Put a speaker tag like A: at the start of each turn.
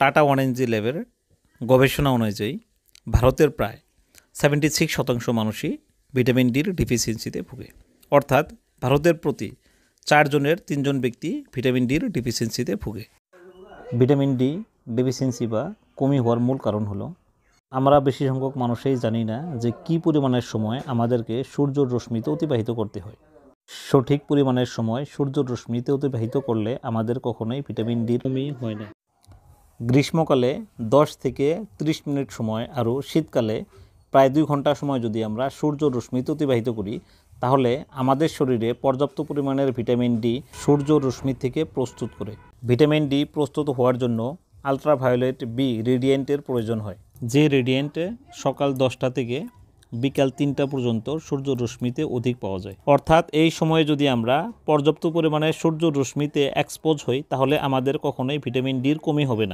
A: Tata ওয়ারেঞ্জি ল্যাবের গবেষণা অনুযায়ী ভারতের প্রায় 76% মানুষই ভিটামিন ডির ডিফিসিয়েন্সিতে ভুগে। অর্থাৎ ভারতের প্রতি 4 জনের 3 জন ব্যক্তি ভিটামিন ডির ডিফিসিয়েন্সিতে ভুগে। ভিটামিন ডি ডিফিসিয়েন্সি বা কমি হওয়ার মূল কারণ হলো আমরা বেশি সংখ্যক মানুষই জানি না যে কী পরিমাণের সময় আমাদেরকে সূর্যের রশ্মিতে অতিবাহিত করতে হয়। সঠিক পরিমাণের সময় সূর্যের রশ্মিতে অতিবাহিত করলে আমাদের কখনোই ভিটামিন ডির কমি হয় না। গ্রীষ্মকালে 10 থেকে 30 মিনিট সময় আর শীতকালে প্রায় 2 ঘন্টা সময় যদি আমরা সূর্যের রশ্মিতে অতিবাহিত করি তাহলে আমাদের শরীরে পর্যাপ্ত পরিমাণের ভিটামিন ডি সূর্যের রশ্মি থেকে প্রস্তুত করে। ভিটামিন ডি প্রস্তুত হওয়ার জন্য আলট্রাভায়োলেট বি রেডিয়েন্টের প্রয়োজন হয়, যে রেডিয়েন্টে সকাল 10টা থেকে বিকাল 3টা পর্যন্ত সূর্য রশ্মিতে অধিক পাওয়া যায়। অর্থাৎ এই সময়ে যদি আমরা পর্যাপ্ত পরিমাণে সূর্য রশ্মিতে এক্সপোজ হই তাহলে আমাদের কখনোই ভিটামিন ডির কমি হবে না।